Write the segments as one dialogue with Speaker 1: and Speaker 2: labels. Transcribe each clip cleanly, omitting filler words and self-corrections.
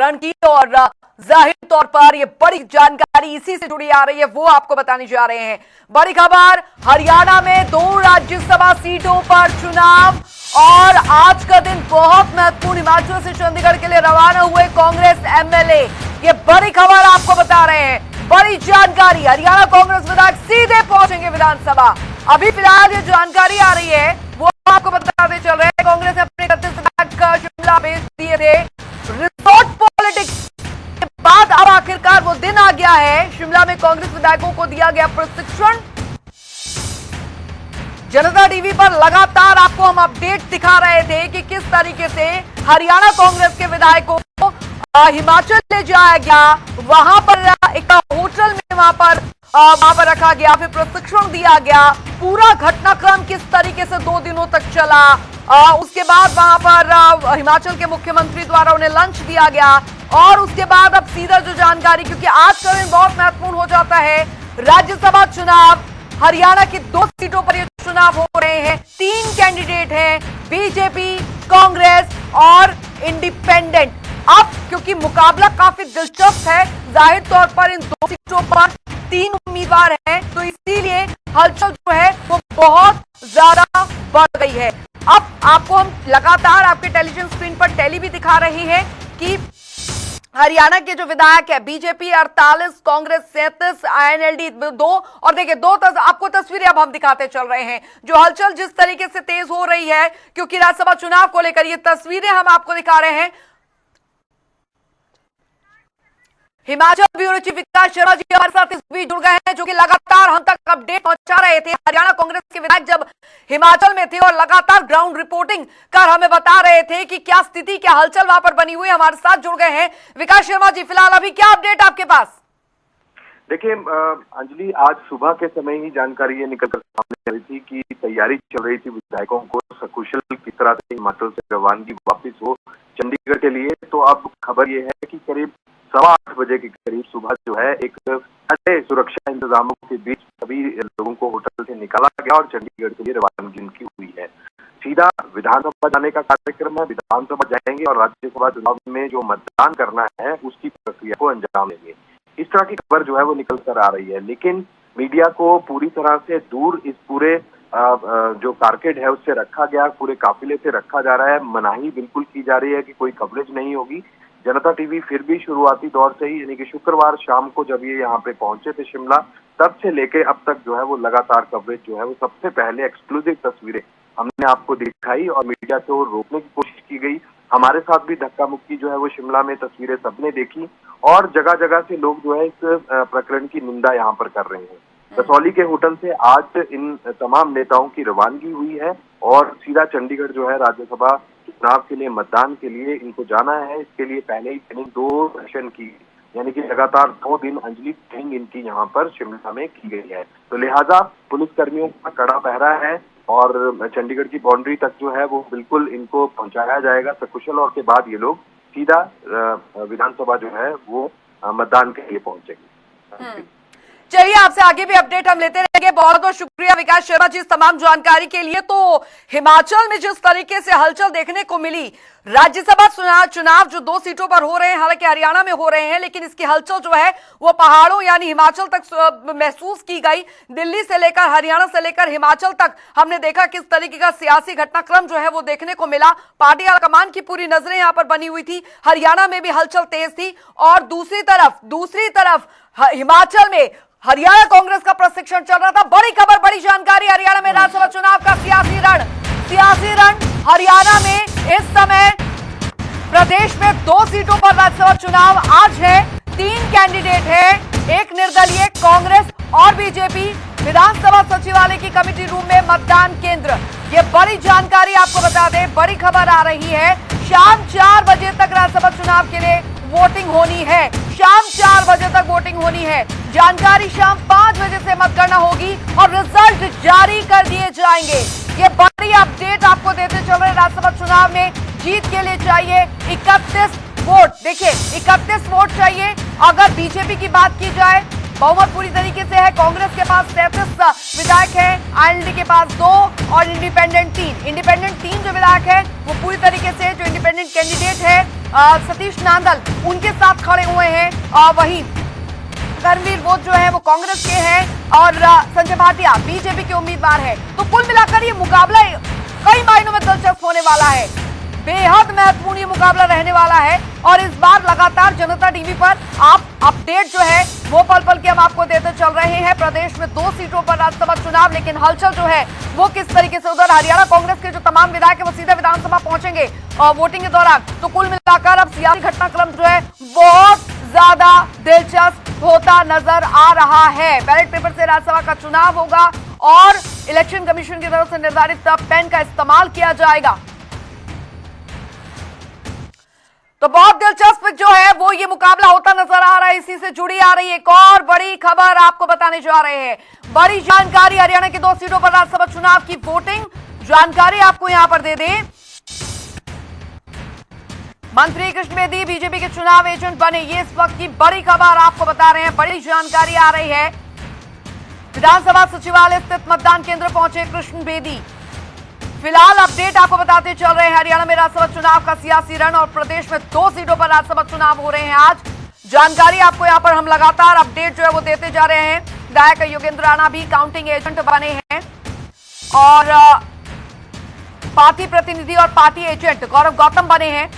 Speaker 1: रण की और जाहिर तौर पर ये बड़ी जानकारी इसी से जुड़ी आ रही है, वो आपको बताने जा रहे हैं। बड़ी खबर, हरियाणा में 2 राज्यसभा सीटों पर चुनाव और आज का दिन बहुत महत्वपूर्ण। हिमाचल से चंडीगढ़ के लिए रवाना हुए कांग्रेस एमएलए, ये बड़ी खबर आपको बता रहे हैं। बड़ी जानकारी, हरियाणा कांग्रेस विधायक सीधे पहुंचेंगे विधानसभा। अभी फिलहाल ये जानकारी आ रही है, वो आपको बताते चल रहे हैं। कांग्रेस ने अपने 31 विधायक शिमला भेज दिए थे। रिसोर्ट पॉलिटिक्स के बाद अब आखिरकार वो दिन आ गया है। शिमला में कांग्रेस विधायकों को दिया गया प्रशिक्षण। जनता टीवी पर लगातार आपको हम अपडेट दिखा रहे थे कि किस तरीके से हरियाणा कांग्रेस के विधायकों को हिमाचल ले जाया गया, वहां पर एक होटल में वहां पर रखा गया, फिर प्रशिक्षण दिया गया। पूरा घटनाक्रम किस तरीके से 2 दिनों तक चला, उसके बाद वहां पर हिमाचल के मुख्यमंत्री द्वारा उन्हें लंच दिया गया और उसके बाद अब सीधा जो जानकारी, क्योंकि आज का दिन बहुत महत्वपूर्ण हो जाता है। राज्यसभा चुनाव, हरियाणा की 2 सीटों पर ये चुनाव हो रहे हैं। 3 कैंडिडेट हैं, बीजेपी, कांग्रेस और इंडिपेंडेंट। अब क्योंकि मुकाबला काफी दिलचस्प है, जाहिर तौर पर इन 2 सीटों पर 3 उम्मीदवार हैं, तो इसीलिए हलचल जो है वो बहुत ज्यादा बढ़ गई है। अब आपको हम लगातार आपके टेलीविजन स्क्रीन पर टेली भी दिखा रहे हैं कि हरियाणा के जो विधायक है, बीजेपी 48, कांग्रेस 37, आईएनएलडी 2 और देखिए 2 आपको तस्वीरें अब हम दिखाते चल रहे हैं। जो हलचल जिस तरीके से तेज हो रही है, क्योंकि राज्यसभा चुनाव को लेकर ये तस्वीरें हम आपको दिखा रहे हैं। हिमाचल ब्यूरो चीफ विकास शर्मा जी हमारे साथ इस बीच जुड़ गए हैं, जो कि लगातार हम तक अपडेट पहुंचा रहे थे। हरियाणा कांग्रेस के विधायक जब हिमाचल में थे और लगातार ग्राउंड रिपोर्टिंग कर हमें बता रहे थे कि क्या स्थिति, क्या हलचल वहां पर बनी हुई है। हमारे साथ जुड़ गए हैं विकास शर्मा जी। फिलहाल अभी क्या अपडेट आपके पास?
Speaker 2: देखिए अंजलि, आज सुबह के समय ही जानकारी ये निकल कर सामने आ रही थी कि तैयारी चल रही थी विधायकों को सकुशल किस तरह से हिमाचल से रवानगी वापिस हो चंडीगढ़ के लिए। तो अब खबर ये है कि करीब 8:15 बजे के करीब सुबह जो है एक कड़े सुरक्षा इंतजामों के बीच सभी लोगों को होटल से निकाला गया और चंडीगढ़ के लिए रवानगी उनकी हुई है। सीधा विधानसभा जाने का कार्यक्रम है, विधानसभा जाएंगे और राज्यसभा चुनाव में जो मतदान करना है उसकी प्रक्रिया को अंजाम देंगे। इस तरह की खबर जो है वो निकल कर आ रही है, लेकिन मीडिया को पूरी तरह से दूर इस पूरे जो कारकेड है उससे रखा गया, पूरे काफिले से रखा जा रहा है। मनाही बिल्कुल की जा रही है कि कोई कवरेज नहीं होगी। जनता टीवी फिर भी शुरुआती दौर से ही, यानी कि शुक्रवार शाम को जब ये यहाँ पे पहुंचे थे शिमला, तब से लेके अब तक जो है वो लगातार कवरेज जो है वो सबसे पहले एक्सक्लूसिव तस्वीरें हमने आपको दिखाई और मीडिया को रोकने की कोशिश की गई। हमारे साथ भी धक्का मुक्की जो है वो शिमला में तस्वीरें सबने देखी और जगह जगह से लोग जो है इस प्रकरण की निंदा यहाँ पर कर रहे हैं। कसौली के होटल से आज इन तमाम नेताओं की रवानगी हुई है और सीधा चंडीगढ़ जो है राज्यसभा चुनाव के लिए मतदान के लिए इनको जाना है। इसके लिए पहले ही ट्रेनिंग 2 सेशन की, यानी कि लगातार 2 दिन अंजलि ट्रेनिंग इनकी यहाँ पर शिमला में की गई है। तो लिहाजा पुलिस कर्मियों का कड़ा पहरा है और चंडीगढ़ की बाउंड्री तक जो है वो बिल्कुल इनको पहुंचाया जाएगा सकुशल, और के बाद ये लोग सीधा विधानसभा जो है वो मतदान के लिए पहुंचेंगे।
Speaker 1: चलिए, आपसे आगे भी अपडेट हम लेते रहेंगे। बहुत बहुत शुक्रिया विकास शर्मा जी इस तमाम जानकारी के लिए। तो हिमाचल में जिस तरीके से हलचल देखने को मिली, राज्यसभा चुनाव जो 2 सीटों पर हो रहे हैं, हालांकि हरियाणा में हो रहे हैं, लेकिन इसकी हलचल जो है वो पहाड़ों यानी हिमाचल तक महसूस की गई। दिल्ली से लेकर, हरियाणा से लेकर हिमाचल तक हमने देखा किस तरीके का सियासी घटनाक्रम जो है वो देखने को मिला। पार्टी हाईकमान की पूरी नजरें यहाँ पर बनी हुई थी। हरियाणा में भी हलचल तेज थी और दूसरी तरफ हिमाचल में हरियाणा कांग्रेस का प्रशिक्षण चल रहा था। बड़ी खबर, बड़ी जानकारी, हरियाणा में राज्यसभा चुनाव का सियासी रण हरियाणा में इस समय प्रदेश में 2 सीटों पर राज्यसभा चुनाव आज है। 3 कैंडिडेट है, एक निर्दलीय, कांग्रेस और बीजेपी। विधानसभा सचिवालय की कमेटी रूम में मतदान केंद्र। ये बड़ी जानकारी आपको बता दें, बड़ी खबर आ रही है। शाम 4 बजे तक राज्यसभा चुनाव के लिए वोटिंग होनी है। शाम 4 बजे तक वोटिंग होनी है। जानकारी शाम 5 बजे से मतगणना होगी और रिजल्ट जारी कर दिए जाएंगे। ये बड़ी अपडेट आपको देते चल रहे। राज्यसभा चुनाव में जीत के लिए चाहिए 31 वोट। देखिए 31 वोट चाहिए। अगर बीजेपी की बात की जाए, बहुमत पूरी तरीके से है। कांग्रेस के पास 33 विधायक है, आईएनडी के पास 2 और इंडिपेंडेंट 3 जो विधायक है वो पूरी तरीके से जो इंडिपेंडेंट कैंडिडेट है सतीश नांदल उनके साथ खड़े हुए हैं। वहीं कर्मवीर बोध जो है वो कांग्रेस के हैं और संजय भाटिया बीजेपी के उम्मीदवार है। तो कुल मिलाकर ये मुकाबला कई मायनों में दिलचस्प होने वाला है, बेहद महत्वपूर्ण ये मुकाबला रहने वाला है। और इस बार लगातार जनता टीवी पर आप अपडेट जो है वो पल पल के हम आपको देते चल रहे हैं। प्रदेश में 2 सीटों पर राज्यसभा चुनाव, लेकिन हलचल जो है वो किस तरीके से, उधर हरियाणा कांग्रेस के जो तमाम विधायक है वो सीधे विधानसभा पहुंचेंगे वोटिंग के दौरान। तो कुल मिलाकर अब सियासी घटनाक्रम जो है बहुत ज्यादा दिलचस्प होता नजर आ रहा है। बैलेट पेपर से राज्यसभा का चुनाव होगा और इलेक्शन कमीशन की तरफ से निर्धारित पेन का इस्तेमाल किया जाएगा। तो बहुत दिलचस्प जो है वो ये मुकाबला होता नजर आ रहा है। इसी से जुड़ी आ रही एक और बड़ी खबर आपको बताने जा रहे हैं। बड़ी जानकारी, हरियाणा की 2 सीटों पर राज्यसभा चुनाव की वोटिंग जानकारी आपको यहां पर दे दें। मंत्री कृष्ण बेदी बीजेपी के चुनाव एजेंट बने, ये इस वक्त की बड़ी खबर आपको बता रहे हैं। बड़ी जानकारी आ रही है। विधानसभा सचिवालय स्थित मतदान केंद्र पहुंचे कृष्ण बेदी। फिलहाल अपडेट आपको बताते चल रहे हैं। हरियाणा में राज्यसभा चुनाव का सियासी रण और प्रदेश में 2 सीटों पर राज्यसभा चुनाव हो रहे हैं आज। जानकारी आपको यहां पर हम लगातार अपडेट जो है वो देते जा रहे हैं। विधायक योगेंद्र राणा भी काउंटिंग एजेंट बने हैं और पार्टी प्रतिनिधि और पार्टी एजेंट गौरव गौतम बने हैं।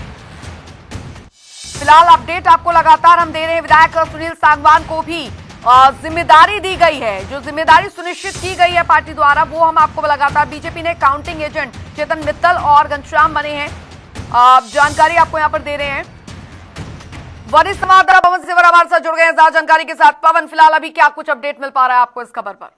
Speaker 1: फिलहाल अपडेट आपको लगातार हम दे रहे हैं। विधायक सुनील सांगवान को भी जिम्मेदारी दी गई है, जो जिम्मेदारी सुनिश्चित की गई है पार्टी द्वारा, वो हम आपको लगातार। बीजेपी ने काउंटिंग एजेंट चेतन मित्तल और घनश्याम बने हैं। जानकारी आपको यहां पर दे रहे हैं। वरिष्ठ संवाददाता पवन सिवर हमारे साथ जुड़ गए हैं ज्यादा जानकारी के साथ। पवन, फिलहाल अभी क्या कुछ अपडेट मिल पा रहा है आपको इस खबर पर?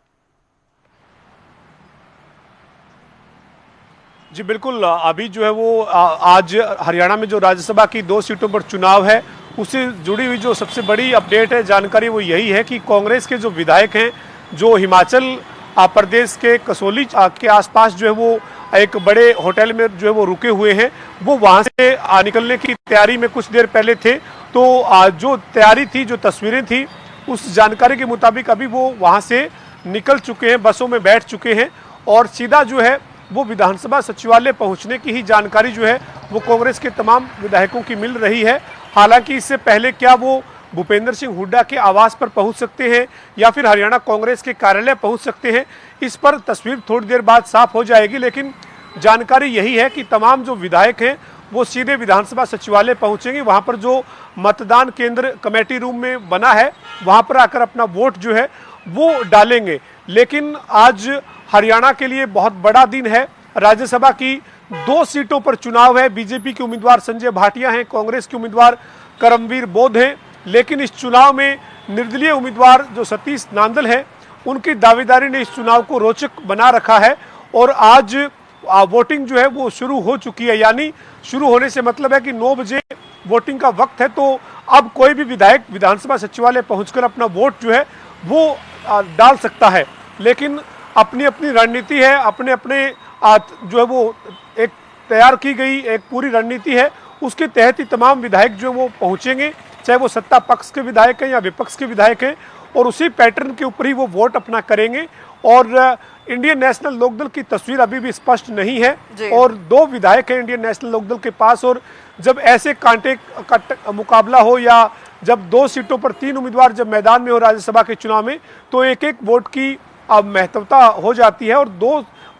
Speaker 3: जी बिल्कुल, अभी जो है वो आज हरियाणा में जो राज्यसभा की 2 सीटों पर चुनाव है उससे जुड़ी हुई जो सबसे बड़ी अपडेट है, जानकारी वो यही है कि कांग्रेस के जो विधायक हैं जो हिमाचल प्रदेश के कसौली के आसपास जो है वो एक बड़े होटल में जो है वो रुके हुए हैं, वो वहां से निकलने की तैयारी में कुछ देर पहले थे। तो जो तैयारी थी, जो तस्वीरें थी, उस जानकारी के मुताबिक अभी वो वहां से निकल चुके हैं, बसों में बैठ चुके हैं और सीधा जो है वो विधानसभा सचिवालय पहुंचने की ही जानकारी जो है वो कांग्रेस के तमाम विधायकों की मिल रही है। हालांकि इससे पहले क्या वो भूपेंद्र सिंह हुड्डा के आवास पर पहुंच सकते हैं या फिर हरियाणा कांग्रेस के कार्यालय पहुंच सकते हैं, इस पर तस्वीर थोड़ी देर बाद साफ हो जाएगी। लेकिन जानकारी यही है कि तमाम जो विधायक हैं वो सीधे विधानसभा सचिवालय पहुंचेंगे। वहां पर जो मतदान केंद्र कमेटी रूम में बना है वहां पर आकर अपना वोट जो है वो डालेंगे। लेकिन आज हरियाणा के लिए बहुत बड़ा दिन है। राज्यसभा की 2 सीटों पर चुनाव है। बीजेपी के उम्मीदवार संजय भाटिया हैं, कांग्रेस के उम्मीदवार कर्मवीर बोध हैं। लेकिन इस चुनाव में निर्दलीय उम्मीदवार जो सतीश नांदल है, उनकी दावेदारी ने इस चुनाव को रोचक बना रखा है। और आज वोटिंग जो है वो शुरू हो चुकी है, यानी शुरू होने से मतलब है कि 9 बजे वोटिंग का वक्त है। तो अब कोई भी विधायक विधानसभा सचिवालय पहुंचकर अपना वोट जो है वो डाल सकता है। लेकिन अपनी अपनी रणनीति है, अपने अपने जो है वो एक तैयार की गई एक पूरी रणनीति है, उसके तहत ही तमाम विधायक जो है वो पहुंचेंगे, चाहे वो सत्ता पक्ष के विधायक हैं या विपक्ष के विधायक हैं, और उसी पैटर्न के ऊपर ही वो वोट अपना करेंगे। और इंडियन नेशनल लोकदल की तस्वीर अभी भी स्पष्ट नहीं है और 2 विधायक हैं इंडियन नेशनल लोकदल के पास। और जब ऐसे कांटे का मुकाबला हो या जब 2 सीटों पर 3 उम्मीदवार जब मैदान में हो राज्यसभा के चुनाव में, तो एक वोट की महत्वता हो जाती है और 2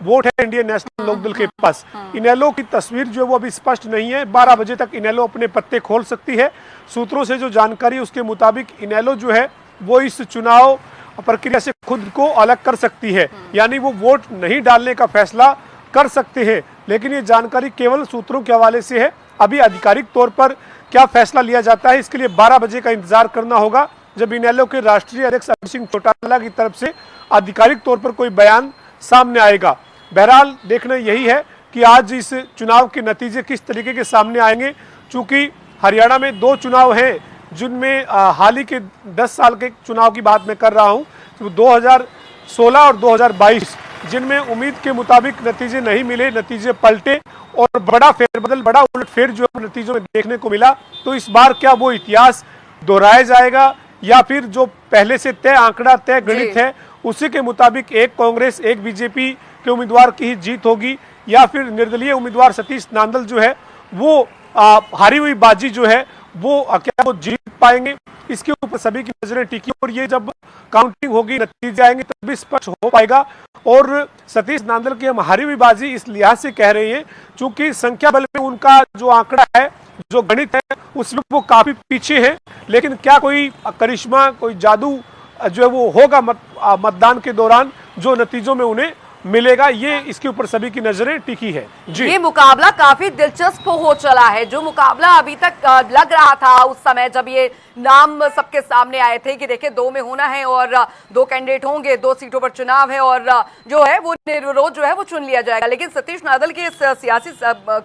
Speaker 3: वोट है इंडियन नेशनल लोकदल के पास। इनेलो की तस्वीर जो है वो अभी स्पष्ट नहीं है। 12 बजे तक इनेलो अपने पत्ते खोल सकती है। सूत्रों से जो जानकारी उसके मुताबिक इनेलो जो है वो इस चुनाव प्रक्रिया से खुद को अलग कर सकती है, यानी वो वोट नहीं डालने का फैसला कर सकते हैं। लेकिन ये जानकारी केवल सूत्रों के हवाले से है। अभी आधिकारिक तौर पर क्या फैसला लिया जाता है, इसके लिए 12 बजे का इंतजार करना होगा, जब इनेलो के राष्ट्रीय अध्यक्ष अरविंद सिंह चौटाला की तरफ से आधिकारिक तौर पर कोई बयान सामने आएगा। बहरहाल देखना यही है कि आज इस चुनाव के नतीजे किस तरीके के सामने आएंगे। चूंकि हरियाणा में 2 चुनाव हैं जिनमें हाल ही के 10 साल के चुनाव की बात मैं कर रहा हूं, तो 2016 और 2022, जिनमें उम्मीद के मुताबिक नतीजे नहीं मिले, नतीजे पलटे और बड़ा फेरबदल, बड़ा उलटफेर जो नतीजों में देखने को मिला। तो इस बार क्या वो इतिहास दोहराया जाएगा या फिर जो पहले से तय आंकड़ा, तय गणित है, उसी के मुताबिक एक कांग्रेस, एक बीजेपी के उम्मीदवार की ही जीत होगी, या फिर निर्दलीय उम्मीदवार सतीश नांदल जो है वो हारी हुई बाजी जो है वो क्या वो जीत पाएंगे, इसके ऊपर सभी की नजरें टिकी। और ये जब काउंटिंग होगी, नतीजे आएंगे, तभी स्पष्ट हो पाएगा। और सतीश नांदल की हम हारी हुई बाजी इस लिहाज से कह रहे हैं क्योंकि संख्या बल में उनका जो आंकड़ा है, जो गणित है, उसमें वो काफी पीछे है। लेकिन क्या कोई करिश्मा, कोई जादू जो है वो होगा मतदान के दौरान, जो नतीजों में उन्हें मिलेगा, ये इसके ऊपर सभी की नजरें टिकी है। जी,
Speaker 1: ये मुकाबला काफी दिलचस्प हो चला है। जो मुकाबला अभी तक लग रहा था उस समय जब ये नाम सबके सामने आए थे कि देखिए 2 में होना है और 2 कैंडिडेट होंगे, 2 सीटों पर चुनाव है और जो है वो निर्विरोध जो है वो चुन लिया जाएगा। लेकिन सतीश नांदल के इस सियासी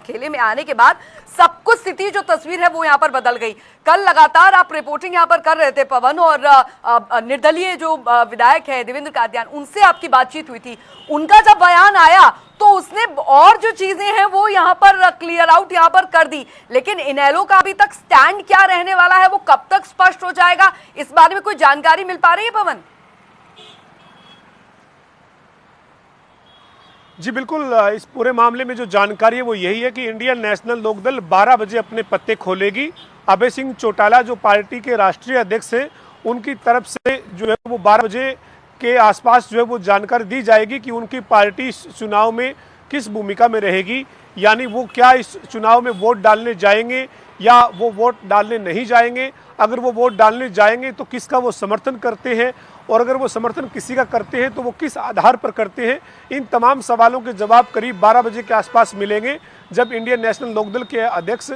Speaker 1: खेले में आने के बाद सब कुछ स्थिति जो तस्वीर है वो यहाँ पर बदल गई। कल लगातार आप रिपोर्टिंग यहाँ पर कर रहे थे पवन, और निर्दलीय जो विधायक है देवेंद्र कादियान, उनसे आपकी बातचीत हुई थी। उनका जब बयान आया तो उसने और जो चीजें हैं वो यहाँ पर क्लियर आउट यहाँ पर कर दी। लेकिन इनेलो का अभी तक स्टैंड क्या रहने वाला है वो कब तक स्पष्ट हो जाएगा, इस बारे में कोई जानकारी मिल पा रही है पवन?
Speaker 3: जी बिल्कुल, इस पूरे मामले में जो जानकारी है वो यही है कि इंडियन नेशनल लोकदल 12 बजे अपने पत्ते खोलेगी। अभय सिंह चौटाला जो पार्टी के राष्ट्रीय अध्यक्ष हैं, उनकी तरफ से जो है वो 12 बजे के आसपास जो है वो जानकारी दी जाएगी कि उनकी पार्टी इस चुनाव में किस भूमिका में रहेगी। यानी वो क्या इस चुनाव में वोट डालने जाएंगे या वो वोट डालने नहीं जाएंगे। अगर वो वोट डालने जाएंगे तो किसका वो समर्थन करते हैं, और अगर वो समर्थन किसी का करते हैं तो वो किस आधार पर करते हैं। इन तमाम सवालों के जवाब करीब 12 बजे के आसपास मिलेंगे, जब इंडियन नेशनल लोकदल के अध्यक्ष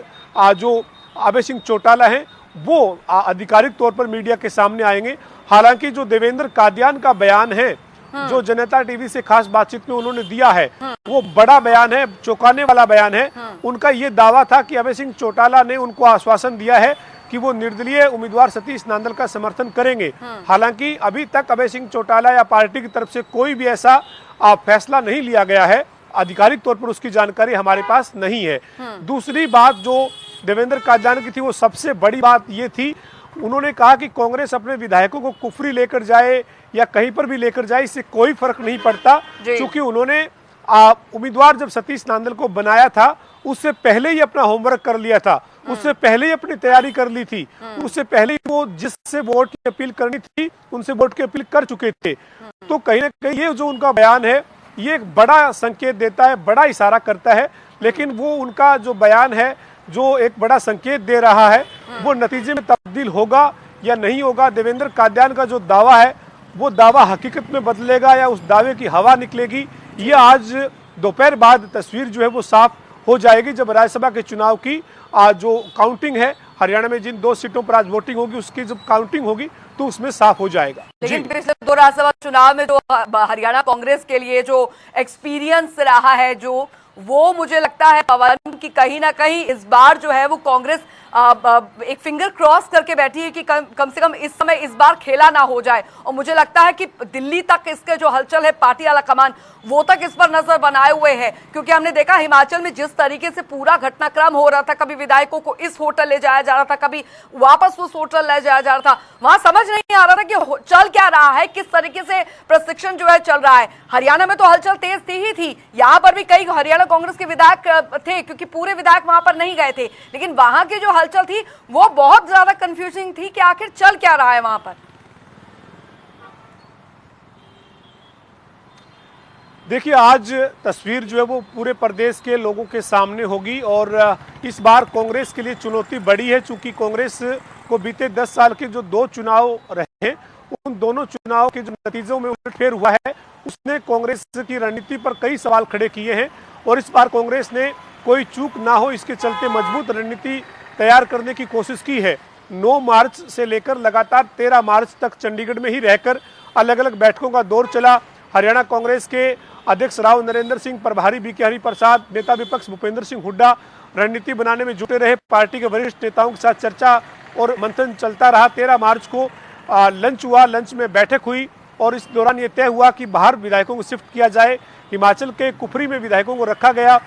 Speaker 3: जो अभय सिंह चौटाला हैं वो आधिकारिक तौर पर मीडिया के सामने आएंगे। हालांकि जो देवेंद्र कादियान का बयान है, जो जनता टीवी से खास बातचीत में उन्होंने दिया है, वो बड़ा बयान है, चौंकाने वाला बयान है। उनका ये दावा था कि अभय सिंह चौटाला ने उनको आश्वासन दिया है कि वो निर्दलीय उम्मीदवार सतीश नांदल का समर्थन करेंगे। हालांकि अभी तक अभय सिंह चौटाला या पार्टी की तरफ से कोई भी ऐसा फैसला नहीं लिया गया है, आधिकारिक तौर पर उसकी जानकारी हमारे पास नहीं है। दूसरी बात जो देवेंद्र कादियान की थी, वो सबसे बड़ी बात ये थी, उन्होंने कहा कि कांग्रेस अपने विधायकों को कुफरी लेकर जाए या कहीं पर भी लेकर जाए, इससे कोई फर्क नहीं पड़ता, क्योंकि उन्होंने उम्मीदवार जब सतीश नांदल को बनाया था उससे पहले ही अपना होमवर्क कर लिया था, उससे पहले ही अपनी तैयारी कर ली थी, उससे पहले ही वो जिससे वोट की अपील करनी थी उनसे वोट की अपील कर चुके थे। तो कहीं ना कहीं ये जो उनका बयान है ये एक बड़ा संकेत देता है, बड़ा इशारा करता है। लेकिन वो उनका जो बयान है जो एक बड़ा संकेत दे रहा है, वो नतीजे में तब्दील होगा या नहीं होगा। देवेंद्र कादियान का जो दावा है वो दावा हकीकत में बदलेगा या उस दावे की हवा निकलेगी, ये आज दोपहर बाद तस्वीर जो है वो साफ हो जाएगी, जब राज्यसभा के चुनाव की जो काउंटिंग है हरियाणा में जिन 2 सीटों पर आज वोटिंग होगी उसकी जब काउंटिंग होगी तो उसमें साफ हो जाएगा।
Speaker 1: लेकिन पिछले 2 राज्यसभा चुनाव में जो हरियाणा कांग्रेस के लिए जो एक्सपीरियंस रहा है, जो वो मुझे लगता है पवन की कहीं ना कहीं इस बार जो है वो कांग्रेस एक फिंगर क्रॉस करके बैठी है कि कम से कम इस समय इस बार खेला ना हो जाए। और मुझे लगता है कि दिल्ली तक इसके जो हलचल है, पार्टी वाला कमान वो तक इस पर नजर बनाए हुए है, क्योंकि हमने देखा हिमाचल में जिस तरीके से पूरा घटनाक्रम हो रहा था, कभी विधायकों को इस होटल ले जाया जा रहा था, कभी वापस उस होटल ले जाया जा रहा था, वहां समझ नहीं आ रहा था कि चल क्या रहा है, किस तरीके से प्रशिक्षण जो है चल रहा है। हरियाणा में तो हलचल तेज थी ही थी, यहाँ पर भी कई हरियाणा कांग्रेस के विधायक थे, क्योंकि पूरे विधायक वहां पर नहीं गए थे, लेकिन वहां की जो हलचल थी वो बहुत ज्यादा कंफ्यूजिंग थी कि आखिर चल क्या रहा है वहां पर।
Speaker 3: देखिए, आज तस्वीर जो है वो पूरे प्रदेश के लोगों के सामने होगी और इस बार कांग्रेस के लिए चुनौती बड़ी है, चूंकि कांग्रेस को बीते 10 साल के जो 2 चुनाव रहे हैं उन दोनों चुनाव के जो नतीजों में उलटफेर हुआ है उसने कांग्रेस की रणनीति पर कई सवाल खड़े किए हैं। और इस बार कांग्रेस ने कोई चूक ना हो इसके चलते मजबूत रणनीति तैयार करने की कोशिश की है। 9 मार्च से लेकर लगातार 13 मार्च तक चंडीगढ़ में ही रहकर अलग अलग बैठकों का दौर चला। हरियाणा कांग्रेस के अध्यक्ष राव नरेंद्र सिंह, प्रभारी बीके हरिप्रसाद, नेता विपक्ष भूपेंद्र सिंह हुड्डा रणनीति बनाने में जुटे रहे। पार्टी के वरिष्ठ नेताओं के साथ चर्चा और मंथन चलता रहा। 13 मार्च को लंच हुआ, लंच में बैठक हुई और इस दौरान ये तय हुआ कि बाहर विधायकों को शिफ्ट किया जाए। हिमाचल के कुफरी में विधायकों को रखा गया।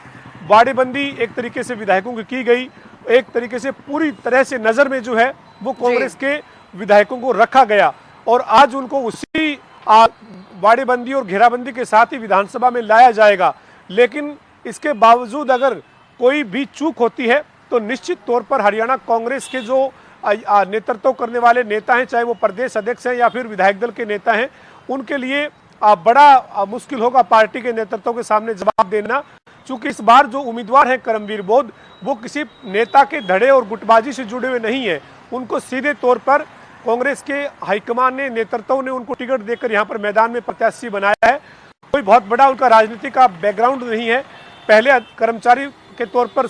Speaker 3: बाड़ेबंदी एक तरीके से विधायकों की गई, एक तरीके से पूरी तरह से नजर में जो है वो कांग्रेस के विधायकों को रखा गया और आज उनको उसी बाड़ेबंदी और घेराबंदी के साथ ही विधानसभा में लाया जाएगा। लेकिन इसके बावजूद अगर कोई भी चूक होती है तो निश्चित तौर पर हरियाणा कांग्रेस के जो नेतृत्व करने वाले नेता हैं, चाहे वो प्रदेश अध्यक्ष हैं या फिर विधायक दल के नेता हैं, उनके लिए बड़ा मुश्किल होगा पार्टी के नेतृत्व के सामने जवाब देना। चूंकि इस बार जो उम्मीदवार है करमवीर बोध, वो किसी नेता के धड़े और गुटबाजी से जुड़े हुए नहीं है। उनको सीधे तौर पर कांग्रेस के हाईकमान ने, नेतृत्व ने उनको टिकट देकर यहाँ पर मैदान में प्रत्याशी बनाया है। कोई बहुत बड़ा उनका राजनीति का बैकग्राउंड नहीं है। पहले कर्मचारी के तौर पर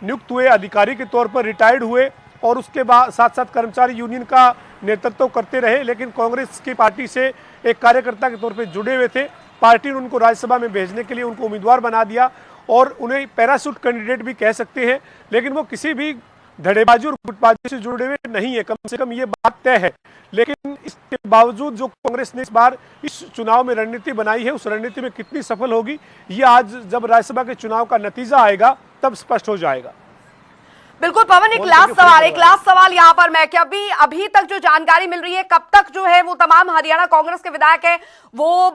Speaker 3: नियुक्त हुए, अधिकारी के तौर पर रिटायर्ड हुए और उसके बाद साथ साथ कर्मचारी यूनियन का नेतृत्व करते रहे, लेकिन कांग्रेस की पार्टी से एक कार्यकर्ता के तौर पर जुड़े हुए थे। पार्टी ने उनको राज्यसभा में भेजने के लिए उनको उम्मीदवार बना दिया और उन्हें पैराशूट कैंडिडेट भी कह सकते हैं, लेकिन वो किसी भी धड़ेबाजी और गुटबाजी से जुड़े हुए नहीं है, कम से कम ये बात तय है। लेकिन इसके बावजूद जो कांग्रेस ने इस बार इस चुनाव में रणनीति बनाई है, उस रणनीति में कितनी सफल होगी, ये आज जब राज्यसभा के चुनाव का नतीजा आएगा तब स्पष्ट हो जाएगा।
Speaker 1: बिल्कुल पवन, एक लास्ट सवाल यहाँ पर मैं कि अभी तक जो जानकारी मिल रही है, कब तक जो है वो तमाम हरियाणा कांग्रेस के विधायक हैं वो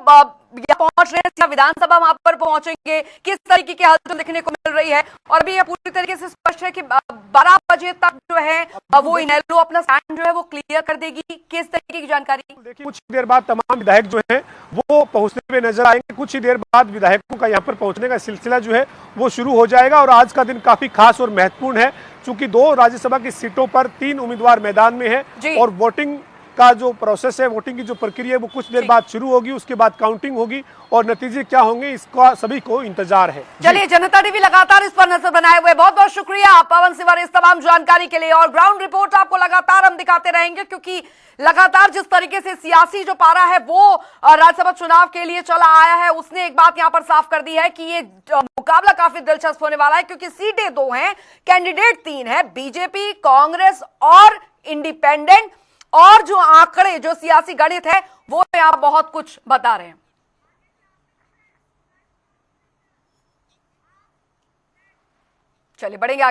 Speaker 1: पहुंच रहे हैं, विधानसभा वहां पर पहुंचेंगे, किस तरीके की हलचल देखने को मिल रही है? और अभी ये पूरी तरीके से स्पष्ट है कि 12 बजे तक जो है वो इनेलो अपना स्टैंड जो है वो क्लियर कर देगी, किस तरीके की जानकारी?
Speaker 3: देखिए, कुछ देर बाद तमाम विधायक जो हैं वो पहुंचने पे नजर आएंगे। कुछ ही देर बाद विधायकों का यहाँ पर पहुंचने का सिलसिला जो है वो शुरू हो जाएगा और आज का दिन काफी खास और महत्वपूर्ण है, चूंकि 2 राज्यसभा की सीटों पर 3 उम्मीदवार मैदान में हैं और वोटिंग का जो प्रोसेस है, वोटिंग की जो प्रक्रिया है वो कुछ देर बाद शुरू होगी। उसके बाद काउंटिंग होगी और नतीजे क्या होंगे इसका सभी को इंतजार है।
Speaker 1: चलिए, जनता टीवी लगातार इस पर नजर बनाए हुए, बहुत बहुत शुक्रिया पवन सिवर इस तमाम जानकारी के लिए। और ग्राउंड रिपोर्ट आपको लगातार हम दिखाते रहेंगे, क्योंकि लगातार जिस तरीके से सियासी जो पारा है वो राज्यसभा चुनाव के लिए चला आया है, उसने एक बात यहां पर साफ कर दी है कि ये मुकाबला काफी दिलचस्प होने वाला है, क्योंकि सीटें 2 हैं, कैंडिडेट 3 है, बीजेपी, कांग्रेस और इंडिपेंडेंट। और जो आंकड़े, जो सियासी गणित है वो यहां बहुत कुछ बता रहे हैं। चलिए बढ़ेंगे आगे।